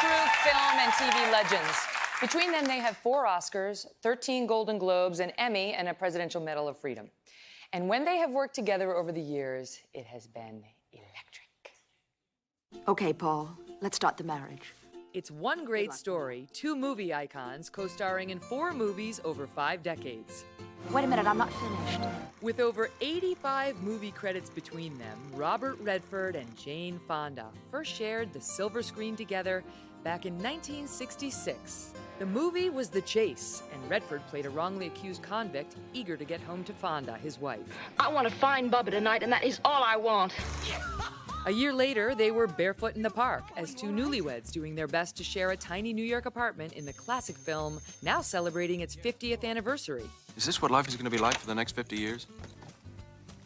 true film and TV legends. Between them, they have 4 Oscars, 13 Golden Globes, an Emmy, and a Presidential Medal of Freedom. And when they have worked together over the years, it has been electric. Okay, Paul, let's start the marriage. It's one great story, 2 movie icons co-starring in 4 movies over 5 decades. Wait a minute, I'm not finished. With over 85 movie credits between them, Robert Redford and Jane Fonda first shared the silver screen together back in 1966. The movie was The Chase, and Redford played a wrongly accused convict eager to get home to Fonda, his wife. I want to find Bubba tonight, and that is all I want. A year later, they were barefoot in the park as 2 newlyweds doing their best to share a tiny New York apartment in the classic film, now celebrating its 50th anniversary. Is this what life is going to be like for the next 50 years?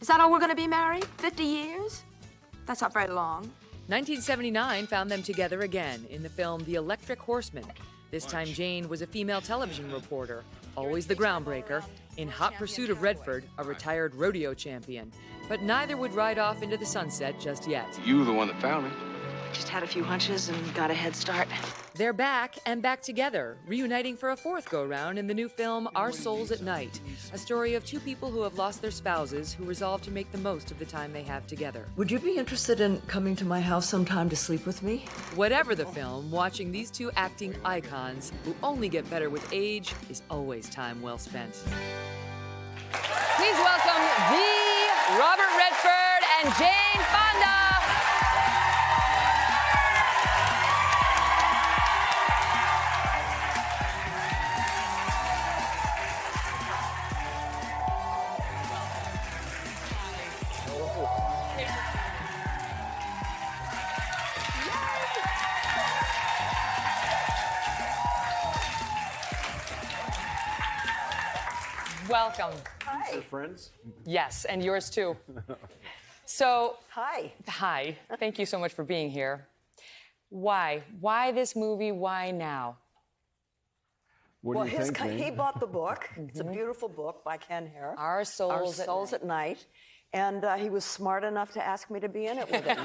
Is that all we're going to be married? 50 years? That's not very long. 1979 found them together again in the film The Electric Horseman. This time, Jane was a female television reporter, always the groundbreaker, in hot pursuit of Redford, a retired rodeo champion. But neither would ride off into the sunset just yet. You the one that found me. Just had a few hunches and got a head start. They're back and back together, reuniting for a 4th go-round in the new film Our Souls at Night, a story of 2 people who have lost their spouses who resolve to make the most of the time they have together. Would you be interested in coming to my house sometime to sleep with me? Whatever the film, watching these 2 acting icons, who only get better with age, is always time well spent. Please welcome the Robert Redford and Jane Fonda. Welcome. Hi. Your friends? Yes, and yours too. So, Hi. hi. Thank you so much for being here. Why? Why this movie? Why now? Well, he bought the book. It's a beautiful book by Ken Hare. Our Souls, at Night. And he was smart enough to ask me to be in it with him.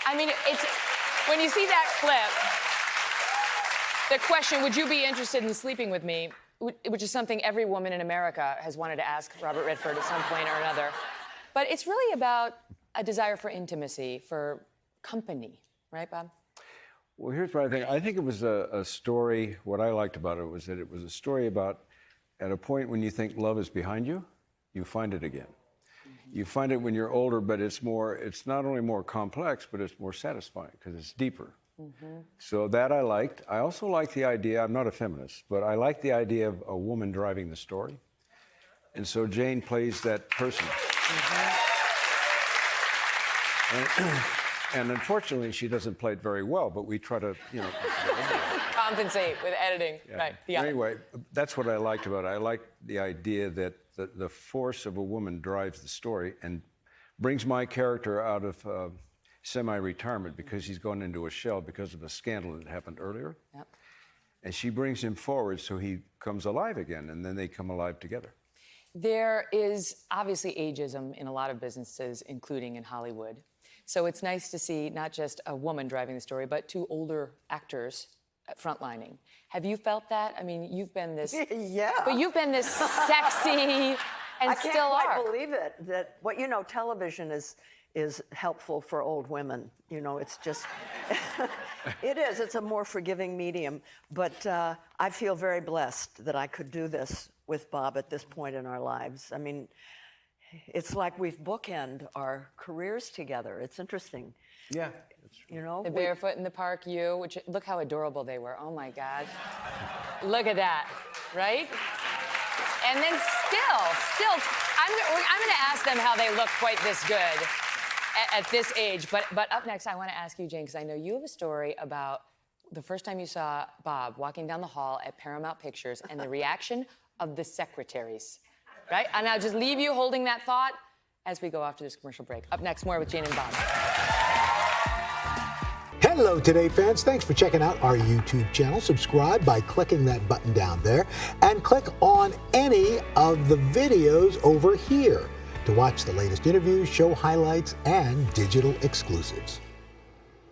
I mean, it's when you see that clip, the question, would you be interested in sleeping with me, which is something every woman in America has wanted to ask Robert Redford at some point or another. But it's really about a desire for intimacy, for company, right, Bob? Well, here's what I think. I think it was a story, what I liked about it was that it was a story about, at a point when you think love is behind you, you find it again. Mm-hmm. You find it when you're older, but it's not only more complex, but it's more satisfying because it's deeper. Mm-hmm. So that I liked. I also like the idea, I'm not a feminist, but I like the idea of a woman driving the story. And so Jane plays that person. Mm-hmm. And unfortunately, she doesn't play it very well, but we try to, compensate with editing. Yeah. Right. Yeah. Anyway, that's what I liked about it. I liked the idea that the force of a woman drives the story and brings my character out of semi-retirement because he's gone into a shell because of a scandal that happened earlier. Yep. And she brings him forward so he comes alive again, and then they come alive together. There is obviously ageism in a lot of businesses, including in Hollywood. So it's nice to see not just a woman driving the story, but 2 older actors frontlining. Have you felt that? I mean, you've been this... Yeah. But you've been this sexy and still are. I can't quite believe it, that, television is helpful for old women. It's just, it is. It's a more forgiving medium. But I feel very blessed that I could do this with Bob at this point in our lives. I mean, it's like we've bookend our careers together. It's interesting. Yeah. The barefoot in the park, which look how adorable they were. Oh my God. Look at that, right? And then still, I'm going to ask them how they look quite this good at this age. But up next, I want to ask you, Jane, because I know you have a story about the first time you saw Bob walking down the hall at Paramount Pictures and the reaction of the secretaries, right? And I'll just leave you holding that thought as we go off to this commercial break. Up next, more with Jane and Bob. Hello, Today fans. Thanks for checking out our YouTube channel. Subscribe by clicking that button down there and click on any of the videos over here to watch the latest interviews, show highlights, and digital exclusives.